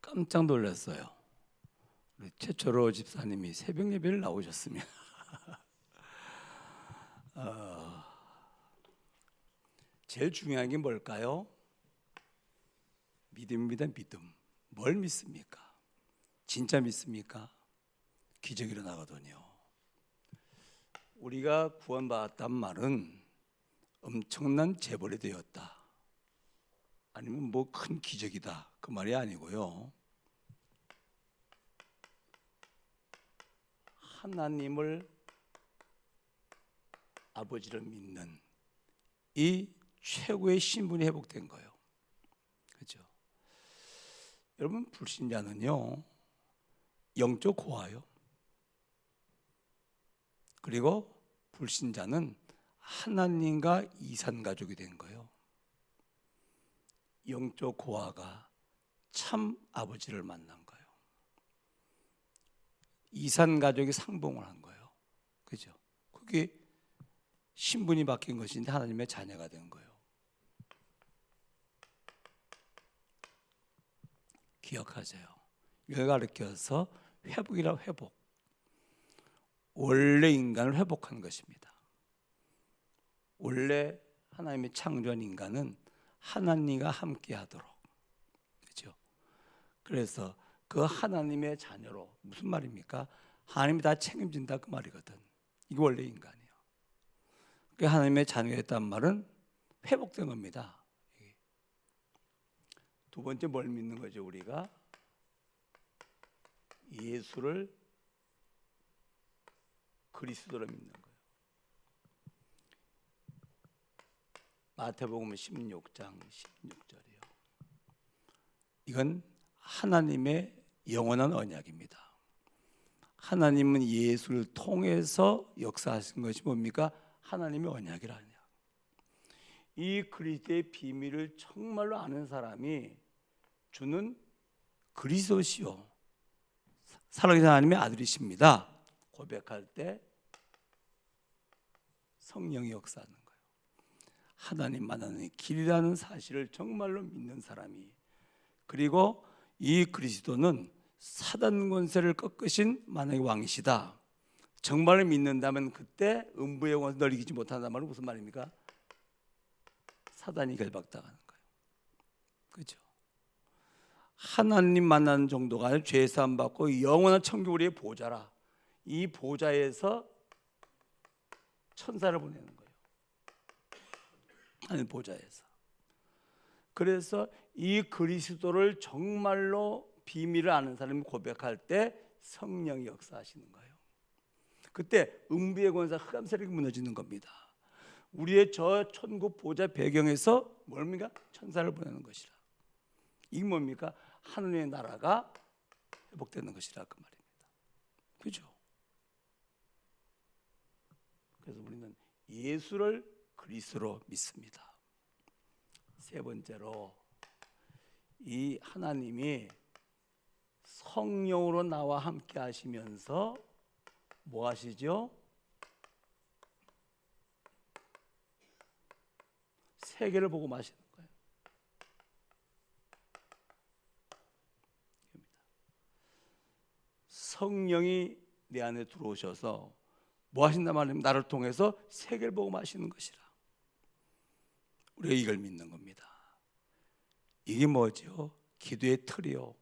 깜짝 놀랐어요. 우리 최초로 집사님이 새벽 예배를 나오셨으면 제일 중요한 게 뭘까요? 믿음입니다. 믿음. 뭘 믿습니까? 진짜 믿습니까? 기적이 일어나거든요. 우리가 구원받았단 말은 엄청난 재벌이 되었다, 아니면 뭐 큰 기적이다, 그 말이 아니고요. 하나님을, 아버지를 믿는 이 최고의 신분이 회복된 거예요. 그렇죠? 여러분, 불신자는요 영적 고아요. 그리고 불신자는 하나님과 이산가족이 된 거예요. 영적 고아가 참 아버지를 만난 거예요. 이산가족이 상봉을 한 거예요. 그죠? 그게 신분이 바뀐 것인데 하나님의 자녀가 된 거예요. 기억하세요. 이걸 가르쳐서 회복이라, 회복. 원래 인간을 회복한 것입니다. 원래 하나님의 창조한 인간은 하나님과 함께 하도록. 그렇죠? 그래서 그 하나님의 자녀로, 무슨 말입니까? 하나님이 다 책임진다, 그 말이거든. 이게 원래 인간이에요. 그 하나님의 자녀였단 말은 회복된 겁니다. 두 번째 뭘 믿는 거죠? 우리가 예수를 그리스도로 믿는 거예요. 마태복음 16장 16절이요. 이건 하나님의 영원한 언약입니다. 하나님은 예수를 통해서 역사하신 것이 뭡니까? 하나님의 언약이라냐. 이 그리스도의 비밀을 정말로 아는 사람이 주는 그리스도시요 살아계신 하나님의 아들이십니다 고백할 때 성령이 역사하는 거예요. 하나님 만나는 길이라는 사실을 정말로 믿는 사람이, 그리고 이 그리스도는 사단 권세를 꺾으신 만왕의 왕이시다, 정말로 믿는다면 그때 음부의 권세 널 이기지 못한다는 말은 무슨 말입니까? 사단이 결박당하는 거예요. 그렇죠? 하나님 만나는 정도가 아니라 죄 사함 받고 영원한 천국 우리의 보좌라. 이 보좌에서 천사를 보내는 거예요. 하나님 보좌에서. 그래서 이 그리스도를 정말로 비밀을 아는 사람이 고백할 때 성령이 역사하시는 거예요. 그때 음부의 권세, 흑암 세력이 무너지는 겁니다. 우리의 저 천국 보좌 배경에서 뭡니까? 천사를 보내는 것이라. 이게 뭡니까? 하늘의 나라가 회복되는 것이라, 그 말입니다. 그죠? 그래서 우리는 예수를 그리스도로 믿습니다. 세 번째로, 이 하나님이 성령으로 나와 함께 하시면서 뭐 하시죠? 세계를 보고 마시는 거예요. 성령이 내 안에 들어오셔서 뭐 하신단 말입니까? 나를 통해서 세계를 보고 마시는 것이라. 우리가 이걸 믿는 겁니다. 이게 뭐죠? 기도의 틀이요.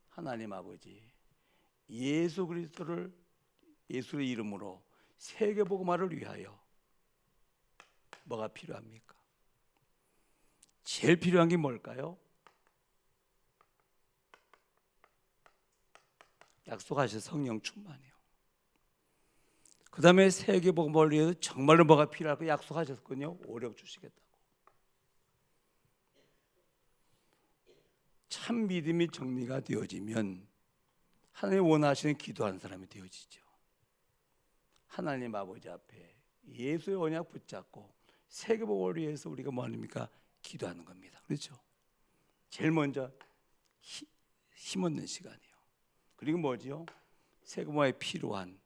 하나님 아버지, 예수 그리스도를, 예수의 이름으로 세계 복음화를 위하여 뭐가 필요합니까? 제일 필요한 게 뭘까요? 약속하신 성령 충만이요. 그 다음에 세계 복음을 위해서 정말로 뭐가 필요할까 약속하셨거든요. 오력 주시겠다고. 참 믿음이 정리가 되어지면 하나님 원하시는 기도하는 사람이 되어지죠. 하나님 아버지 앞에 예수의 언약 붙잡고 세계 복음을 위해서 우리가 뭐 합니까? 기도하는 겁니다. 그렇죠? 제일 먼저 힘 얻는 시간이에요. 그리고 뭐지요? 세계 복음에 필요한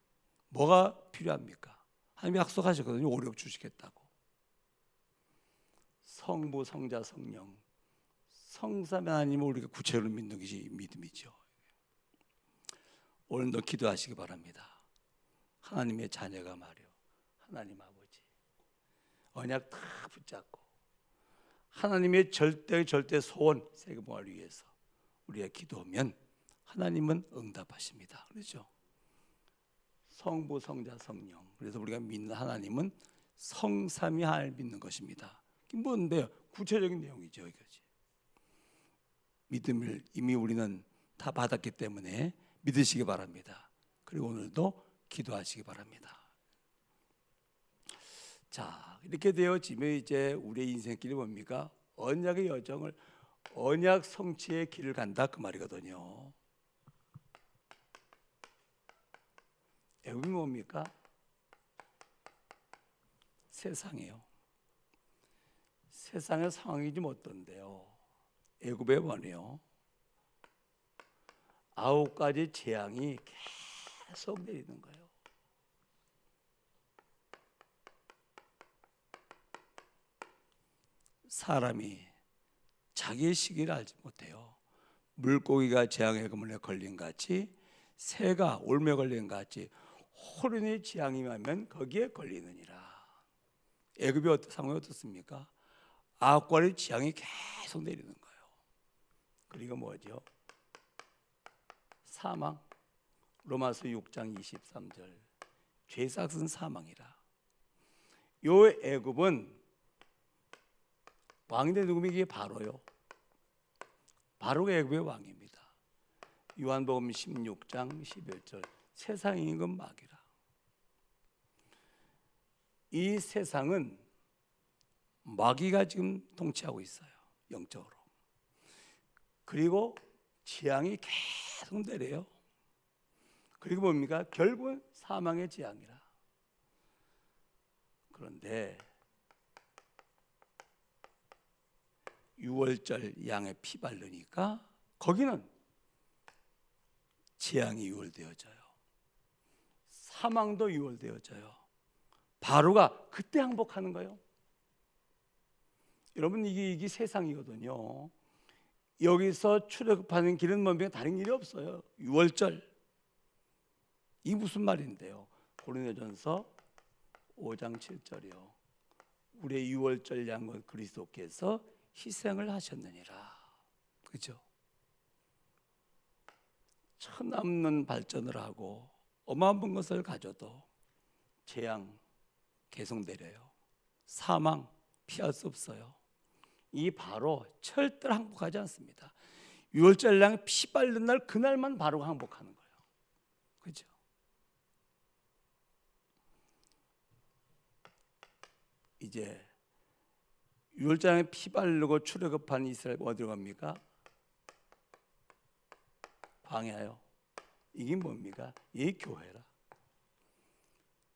뭐가 필요합니까? 하나님이 약속하셨거든요. 오력 주시겠다고. 성부, 성자, 성령 성삼위 하나님을 우리가 구체적으로 믿는 것이 믿음이죠. 오늘도 기도하시기 바랍니다. 하나님의 자녀가 말이요, 하나님 아버지 언약 다 붙잡고 하나님의 절대 소원 세계복음을 위해서 우리가 기도하면 하나님은 응답하십니다. 그렇죠? 성부, 성자, 성령. 그래서 우리가 믿는 하나님은 성삼위 하나님을 믿는 것입니다. 이게 뭔데요? 구체적인 내용이죠. 이거지. 믿음을 이미 우리는 다 받았기 때문에 믿으시기 바랍니다. 그리고 오늘도 기도하시기 바랍니다. 자, 이렇게 되어지면 이제 우리의 인생길이 뭡니까? 언약의 여정을, 언약 성취의 길을 간다 그 말이거든요. 애굽이 뭡니까? 세상이에요. 세상의 상황이 좀 어떤데요? 애굽의 원이요, 9가지 재앙이 계속 내리는 거예요. 사람이 자기의 시기를 알지 못해요. 물고기가 재앙의 그물에 걸린 같이, 새가 올무에 걸린 같이 호련히 재앙이 하면 거기에 걸리느니라. 애굽의 상황이 어떻습니까? 9가지 재앙이 계속 내리는 거예요. 그리고 뭐죠? 사망. 로마서 6장 23절. 죄삭은 사망이라. 요 애굽은 왕인데 누구에게? 바로요. 바로가 애굽의 왕입니다. 요한복음 16장 11절. 세상의 임금 마귀라. 이 세상은 마귀가 지금 통치하고 있어요. 영적으로. 그리고 재앙이 계속 내려요. 그리고 뭡니까? 결국은 사망의 재앙이라. 그런데 유월절 양의 피 바르니까 거기는 재앙이 유월되어져요. 사망도 유월되어져요. 바로가 그때 항복하는 거예요. 여러분, 이게 세상이거든요. 여기서 출애굽하는 길은 뭡니까? 다른 길이 없어요. 유월절. 이 무슨 말인데요? 고린도전서 5장 7절이요. 우리의 유월절 양은 그리스도께서 희생을 하셨느니라. 그렇죠? 천없는 발전을 하고 어마어마한 것을 가져도 재앙 계속 내려요. 사망 피할 수 없어요. 이 바로 절대로 항복하지 않습니다. 유월절 양 피 바른 날 그날만 바로 항복하는 거예요. 그렇죠? 이제 유월절 양에 피 바르고 출애굽한 이스라엘 어디로 갑니까? 광야요. 이게 뭡니까? 이 교회라.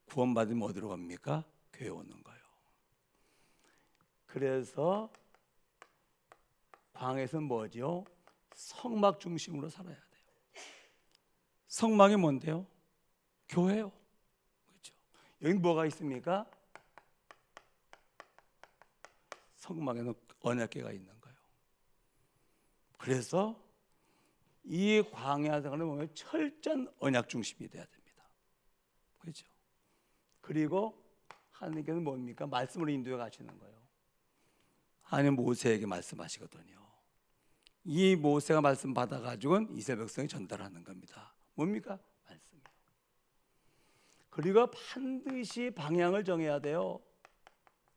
구원받으면 어디로 갑니까? 교회 오는 거예요. 그래서 광야에서는 뭐죠? 성막 중심으로 살아야 돼요. 성막이 뭔데요? 교회요. 그렇죠? 여기 뭐가 있습니까? 성막에는 언약궤가 있는 거예요. 그래서 이 광야 생활을 보면 철저한 언약 중심이 돼야 됩니다. 그렇죠? 그리고 하나님께서는 뭡니까? 말씀으로 인도해 가시는 거예요. 하나님 모세에게 말씀하시거든요. 이 모세가 말씀 받아가지고는 이스라엘 백성이 전달하는 겁니다. 뭡니까? 말씀이요. 그리고 반드시 방향을 정해야 돼요.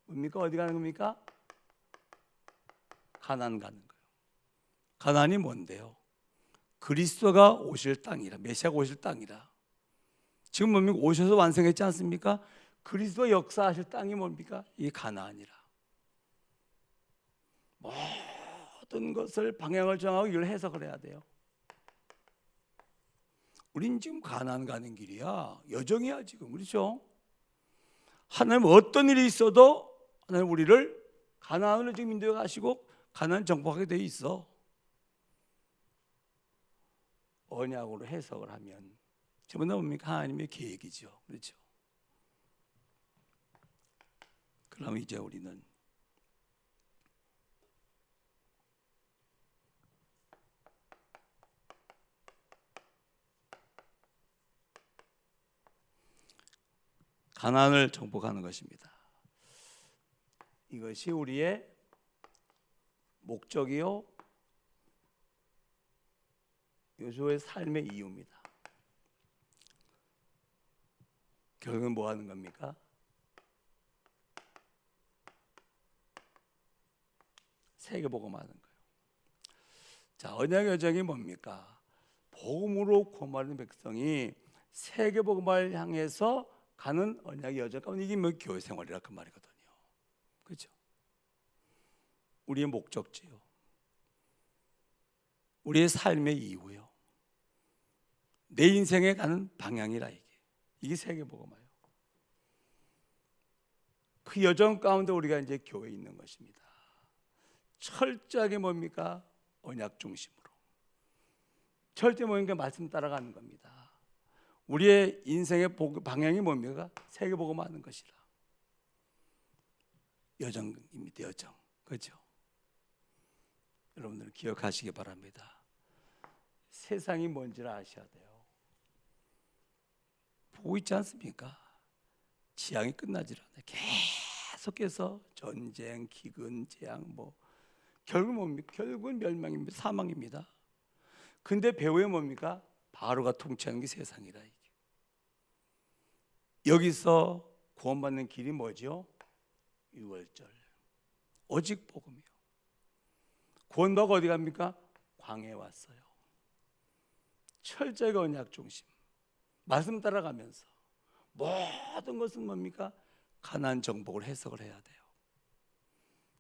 뭡니까? 어디 가는 겁니까? 가나안 가는 거예요. 가나안이 뭔데요? 그리스도가 오실 땅이라, 메시아가 오실 땅이라. 지금 뭡니까? 오셔서 완성했지 않습니까? 그리스도가 역사하실 땅이 뭡니까? 이 가나안이라. 모든 것을 방향을 정하고 이걸 해석을 해야 돼요. 우린 지금 가나안 가는 길이야. 여정이야 지금. 그렇죠? 하나님 어떤 일이 있어도 하나님 우리를 가나안으로 지금 인도해 가시고 가나안 정복하게 돼 있어. 언약으로 해석을 하면 전부 다 뭡니까? 하나님의 계획이죠. 그렇죠? 그럼 이제 우리는 가나안을 정복하는 것입니다. 이것이 우리의 목적이요 요수아의 삶의 이유입니다. 결국은 뭐 하는 겁니까? 세계복음하는 거예요. 자, 언약의 여정이 뭡니까? 복음으로 구원받은 백성이 세계복음을 향해서 가는 언약의 여정 가운데 이게 뭐 교회 생활이라 그 말이거든요. 그렇죠? 우리의 목적지요. 우리의 삶의 이유요. 내 인생에 가는 방향이라 이게 세계복음이에요. 그 여정 가운데 우리가 이제 교회에 있는 것입니다. 철저하게 뭡니까? 언약 중심으로. 철저히 뭡니까? 말씀 따라가는 겁니다. 우리의 인생의 방향이 뭡니까? 세계복음하는 것이라. 여정입니다. 여정. 그렇죠? 여러분들 기억하시기 바랍니다. 세상이 뭔지를 아셔야 돼요. 보고 있지 않습니까? 지향이 끝나질 않아요. 계속해서 전쟁, 기근, 재앙 결국 뭡니까? 결국은 멸망입니다. 사망입니다. 근데 배후에 뭡니까? 바로가 통치하는 게 세상이라. 여기서 구원받는 길이 뭐죠? 유월절. 오직 복음이요. 구원받고 어디 갑니까? 광야에 왔어요. 철저히 언약 중심. 말씀 따라가면서 모든 것은 뭡니까? 가나안 정복을 해석을 해야 돼요.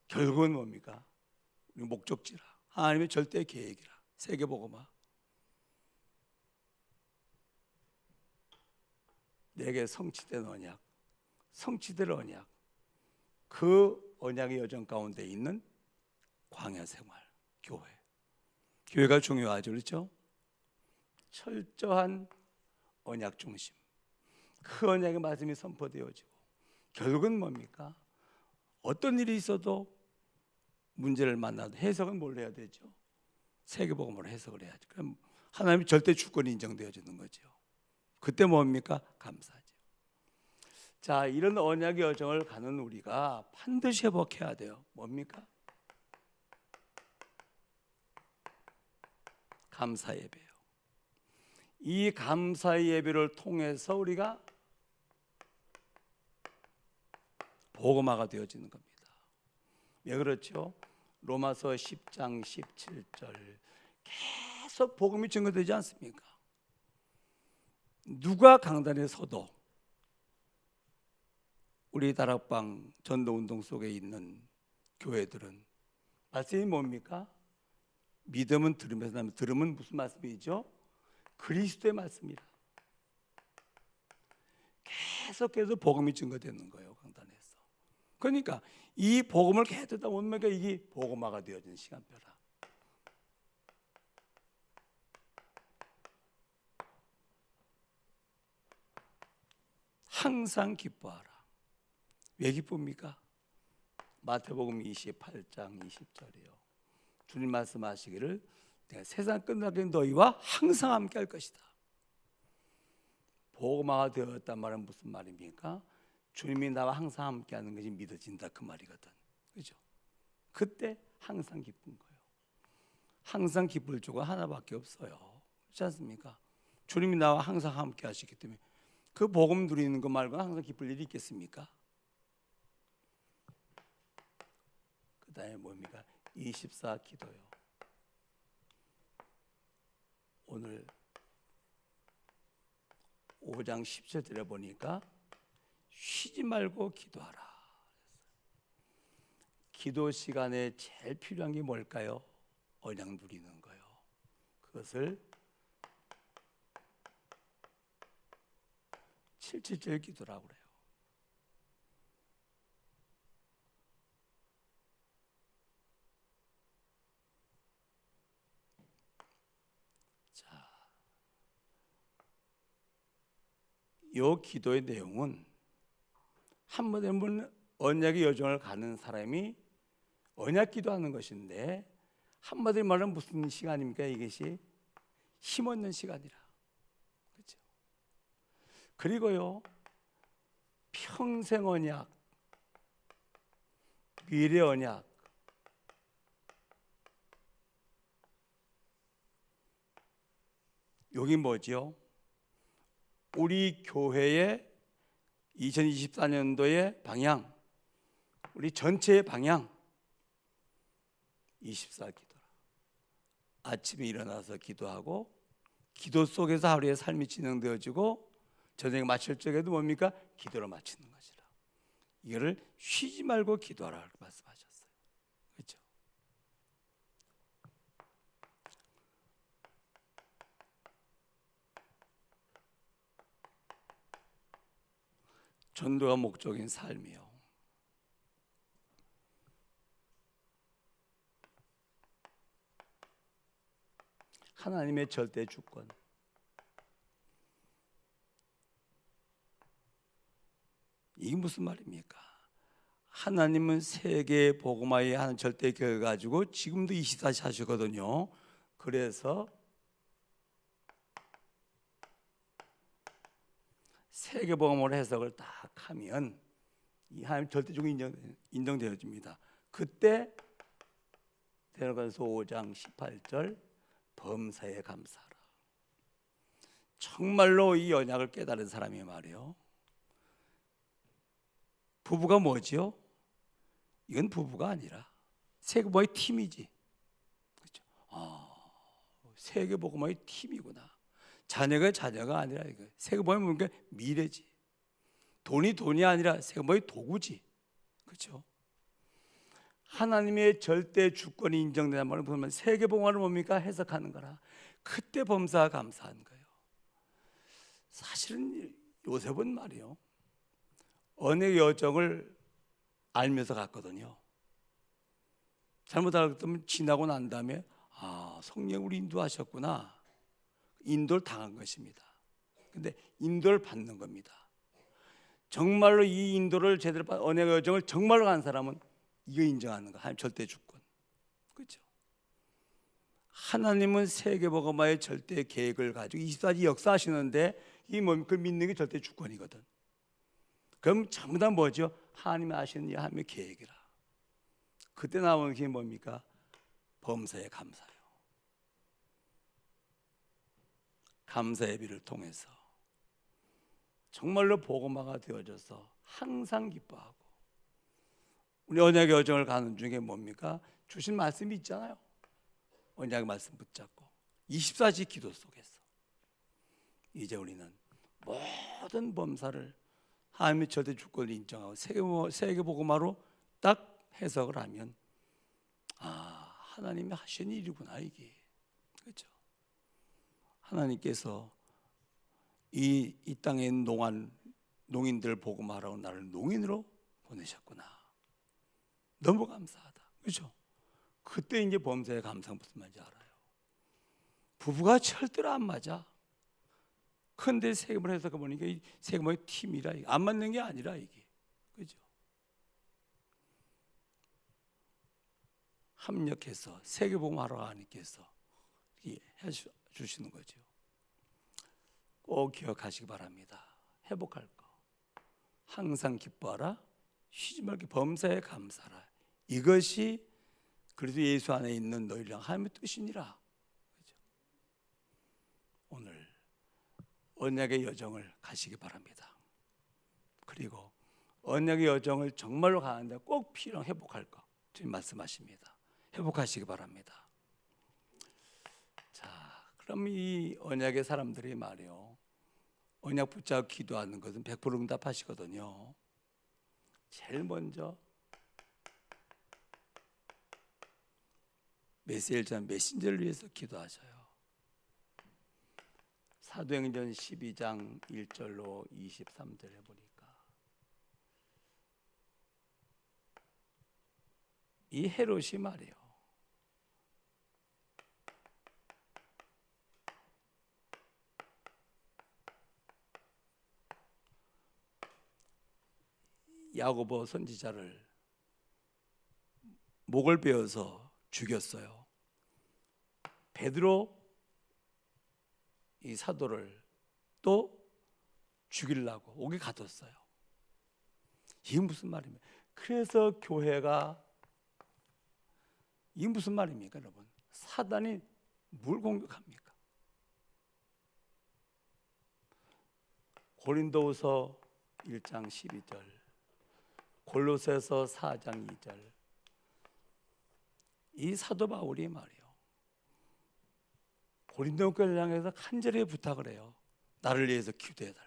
결국은 뭡니까? 우리 목적지라. 하나님의 절대 계획이라. 세계복음화. 내게 성취된 언약, 성취될 언약, 그 언약의 여정 가운데 있는 광야 생활, 교회. 교회가 중요하죠, 그렇죠? 철저한 언약 중심. 그 언약의 말씀이 선포되어지고 결국은 뭡니까? 어떤 일이 있어도 문제를 만나도 해석은 뭘 해야 되죠? 세계복음으로 해석을 해야죠. 그럼 하나님의 절대 주권이 인정되어지는 거죠. 그때 뭡니까? 감사하죠. 자, 이런 언약의 여정을 가는 우리가 반드시 회복해야 돼요. 뭡니까? 감사 예배요. 이 감사 예배를 통해서 우리가 복음화가 되어지는 겁니다. 왜 그렇죠? 로마서 10장 17절 계속 복음이 증거되지 않습니까? 누가 강단에 서도 우리 다락방 전도운동 속에 있는 교회들은 말씀이 뭡니까? 믿음은 들음에서 나면 들음은 무슨 말씀이죠? 그리스도의 말씀이라. 계속해서 복음이 증거되는 거예요, 강단에서. 그러니까 이 복음을 계속 듣다 보면 이게 복음화가 되어지는 시간표라. 항상 기뻐하라. 왜 기쁩니까? 마태복음 28장 20절이요. 주님 말씀하시기를 내가 세상 끝나기는 너희와 항상 함께 할 것이다. 복음화가 되었단 말은 무슨 말입니까? 주님이 나와 항상 함께 하는 것이 믿어진다 그 말이거든. 그렇죠? 그때 항상 기쁜 거예요. 항상 기쁠 조가 하나밖에 없어요. 그렇지 않습니까? 주님이 나와 항상 함께 하시기 때문에 그 복음 누리는 것 말고 항상 기쁠 일이 있겠습니까? 그 다음에 뭡니까? 24 기도요. 오늘 5장 10절 들어보니까 쉬지 말고 기도하라. 기도 시간에 제일 필요한 게 뭘까요? 언약 누리는 거예요. 그것을 777 기도라고 그래요. 자, 이 기도의 내용은 한번 언약의 여정을 가는 사람이 언약 기도하는 것인데 한마디로 말하면 무슨 시간입니까? 이것이 힘 얻는 시간이라. 그렇죠? 그리고요 평생 언약, 미래 언약, 여기 뭐지요? 우리 교회의 2024년도의 방향, 우리 전체의 방향, 24 기도라. 아침에 일어나서 기도하고, 기도 속에서 하루의 삶이 진행되어지고, 저녁에 마칠 적에도 뭡니까? 기도로 마치는 것이라. 이거를 쉬지 말고 기도하라 말씀하셨어요. 그렇죠? 전도가 목적인 삶이요. 하나님의 절대 주권. 이게 무슨 말입니까? 하나님은 세계 복음화에 하는 절대 계획을 가지고 지금도 24시 하시거든요. 그래서 세계 복음으로 해석을 딱 하면 이 하나님 절대적으로 인정되어집니다. 그때 데살로니가서 5장 18절 범사에 감사하라. 정말로 이 언약을 깨달은 사람이 말이에요. 부부가 뭐지요? 이건 부부가 아니라 세계복음화의 팀이지. 그렇죠? 세계복음화의 팀이구나. 자녀가 아니라 이거 세계복음이 뭔가 미래지. 돈이 아니라 세계복음의 도구지. 그렇죠? 하나님의 절대 주권이 인정되는 말을 보면 세계복음화를 뭡니까? 해석하는 거라. 그때 범사가 감사한 거예요. 사실은 요셉은 말이요, 언약의 여정을 알면서 갔거든요. 잘못 알았더니 지나고 난 다음에 성령 우리 인도하셨구나. 인도를 당한 것입니다. 근데 인도를 받는 겁니다. 정말로 이 인도를 제대로 받은 언약의 여정을 정말로 간 사람은 이거 인정하는 거. 하나님 절대 주권. 그렇죠? 하나님은 세계복음화의 절대 계획을 가지고 24시 역사하시는데 이 뭡니까? 그걸 믿는 게 절대 주권이거든. 그럼 전부 다 뭐죠? 하나님이 하시는 이 하나님의 계획이라. 그때 나오는 게 뭡니까? 범사에 감사요. 감사 예비를 통해서 정말로 복음화가 되어져서 항상 기뻐하고, 우리 언약의 여정을 가는 중에 뭡니까? 주신 말씀이 있잖아요. 언약의 말씀 붙잡고 24시 기도 속에서 이제 우리는 모든 범사를 하나님의 절대 주권을 인정하고 세계 복음화로 딱 해석을 하면 하나님이 하신 일이구나 이게. 그렇죠? 하나님께서 이 땅에 농인들 복음하라고 나를 농인으로 보내셨구나. 너무 감사하다. 그렇죠? 그때 이제 범사에 감사가 무슨 말인지 알아요. 부부가 절대로 안 맞아. 근데 세금을 해석해 보니까 이 세금의 팀이라, 안 맞는 게 아니라 이게. 그죠? 합력해서 세계복음하러 하나님께서 해 주시는 거죠. 꼭 기억하시기 바랍니다. 회복할 거. 항상 기뻐하라. 쉬지 말고 범사에 감사하라. 이것이 그리스도 예수 안에 있는 너희랑 하나님의 뜻이니라. 그죠? 오늘 언약의 여정을 가시기 바랍니다. 그리고 언약의 여정을 정말로 가는데 꼭 필요한 회복할 거 주님 말씀하십니다. 회복하시기 바랍니다. 자, 그럼 이 언약의 사람들이 말이요, 언약 붙잡고 기도하는 것은 100% 응답하시거든요. 제일 먼저 메신저를 위해서 기도하셔요. 사도행전 12장 1절로 23절에 보니까 이 헤롯이 말이에요, 야고보 선지자를 목을 베어서 죽였어요. 베드로 이 사도를 또 죽이려고 옥에 가뒀어요. 이게 무슨 말입니까? 그래서 교회가 이게 무슨 말입니까, 여러분? 사단이 뭘 공격합니까? 고린도후서 1장 12절, 골로새서 4장 2절. 이 사도 바울이 말이요, 고린도 교회를 향해서 간절히 부탁을 해요. 나를 위해서 기도해달라.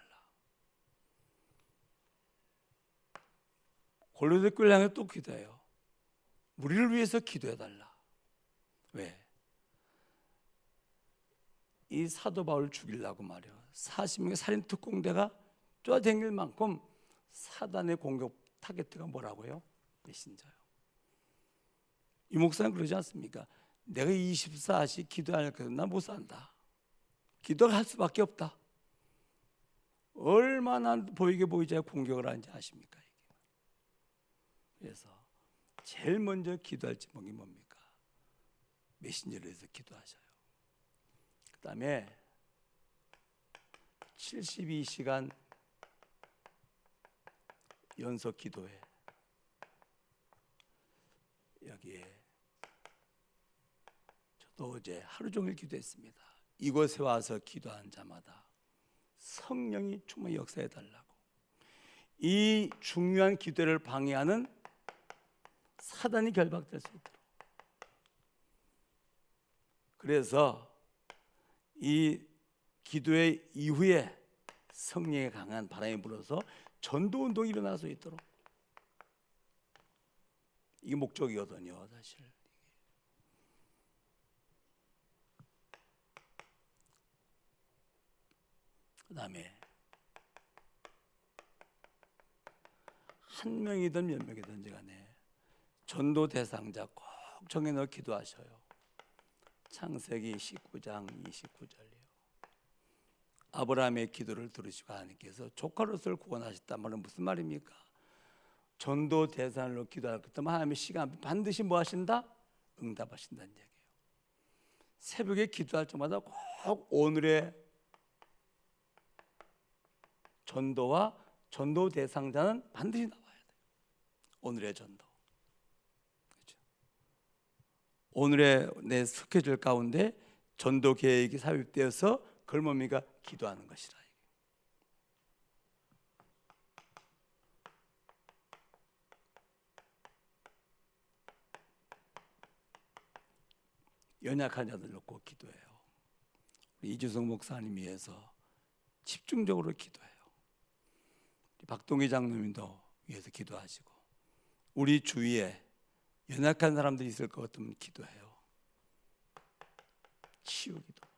골로새 교회를 향해 또 기도해요. 우리를 위해서 기도해달라. 왜? 이 사도 바울을 죽이려고 말이요, 40명의 살인 특공대가 쫓아다닐 만큼 사단의 공격 타겟가 뭐라고요? 메신저요. 이 목사는 그러지 않습니까? 내가 24시 기도할 거야. 나 못 산다. 기도를 할 수밖에 없다. 얼마나 보이게 보이지 공격을 하는지 아십니까? 이게. 그래서 제일 먼저 기도할 제목이 뭡니까? 메신저를 해서 기도하셔요. 그 다음에 72시간 연속 기도회, 여기에 저도 어제 하루 종일 기도했습니다. 이곳에 와서 기도한 자마다 성령이 충만히 역사해 달라고. 이 중요한 기도를 방해하는 사단이 결박될 수 있도록. 그래서 이 기도의 이후에 성령의 강한 바람이 불어서 전도 운동이 일어날 수 있도록. 이게 목적이거든요, 사실. 그 다음에 한 명이든 몇 명이든지 간에 전도 대상자 꼭 정해놓고 기도하셔요. 창세기 19장 29절이요. 아브라함의 기도를 들으시고 하나님께서 조카로서를 구원하셨단 말은 무슨 말입니까? 전도 대상으로 기도할 것 때문에 하나님의 시간 반드시 뭐 하신다? 응답하신다는 얘기예요. 새벽에 기도할 때마다 꼭 오늘의 전도와 전도 대상자는 반드시 나와야 돼요. 오늘의 전도. 그렇죠? 오늘의 내 스케줄 가운데 전도 계획이 삽입되어서 그걸 뭡니까? 기도하는 것이라. 연약한 자들 놓고 기도해요. 이주성 목사님 위해서 집중적으로 기도해요. 박동희 장로님도 위해서 기도하시고, 우리 주위에 연약한 사람들이 있을 것 같으면 기도해요. 치유기도.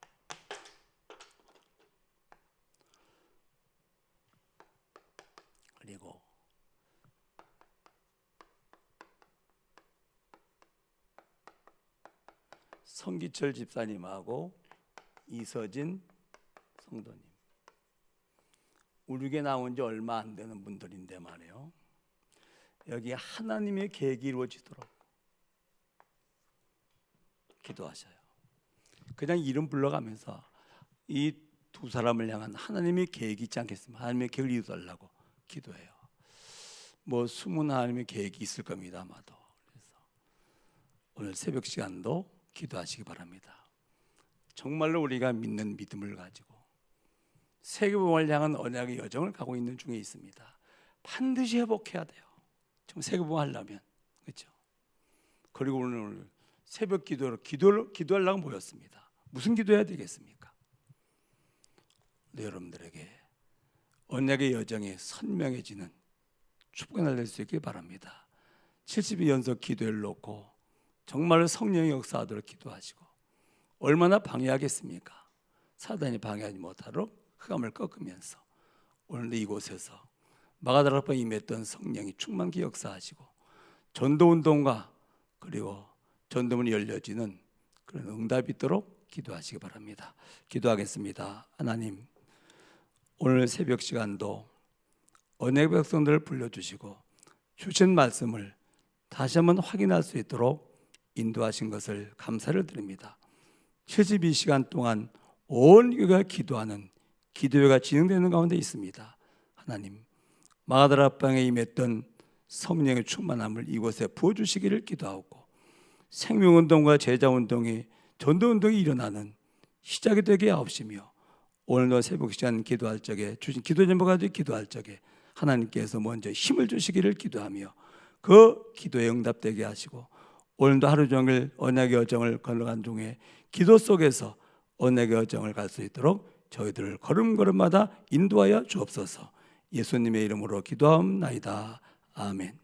그리고 성기철 집사님하고 이서진 성도님, 우리 교회 나온 지 얼마 안 되는 분들인데 말이에요. 여기 하나님의 계획이 이루어지도록 기도하셔요. 그냥 이름 불러가면서 이 두 사람을 향한 하나님의 계획이 있지 않겠습니까? 하나님의 계획을 이루어달라고 기도해요. 뭐 숨은 하나님의 계획이 있을 겁니다, 아마도. 그래서 오늘 새벽 시간도 기도하시기 바랍니다. 정말로 우리가 믿는 믿음을 가지고 세계복음을 향한 언약의 여정을 가고 있는 중에 있습니다. 반드시 회복해야 돼요. 지금 세계복음 하려면, 그렇죠? 그리고 오늘 새벽 기도하려고 모였습니다. 무슨 기도해야 되겠습니까? 네, 여러분들에게 언약의 여정이 선명해지는 축복의 날 될 수 있길 바랍니다. 70일 연속 기도를 놓고 정말 성령의 역사하도록 기도하시고, 얼마나 방해하겠습니까? 사단이 방해하지 못하도록 흑암을 꺾으면서 오늘도 이곳에서 마가다락방에 임했던 성령이 충만히 역사하시고 전도운동과 그리고 전도문이 열려지는 그런 응답이 있도록 기도하시기 바랍니다. 기도하겠습니다. 하나님, 오늘 새벽 시간도 언약의 백성들을 불러주시고 주신 말씀을 다시 한번 확인할 수 있도록 인도하신 것을 감사를 드립니다. 72시간 동안 온 교회가 기도하는 기도회가 진행되는 가운데 있습니다. 하나님, 마가다락방에 임했던 성령의 충만함을 이곳에 부어주시기를 기도하고, 생명운동과 제자운동이 전도운동이 일어나는 시작이 되게 하옵시며, 오늘도 새벽 시간 기도할 적에 주신 기도 제목 가지고 기도할 적에 하나님께서 먼저 힘을 주시기를 기도하며 그 기도에 응답되게 하시고, 오늘도 하루 종일 언약의 여정을 걸어간 중에 기도 속에서 언약의 여정을 갈 수 있도록 저희들을 걸음걸음마다 인도하여 주옵소서. 예수님의 이름으로 기도하옵나이다. 아멘.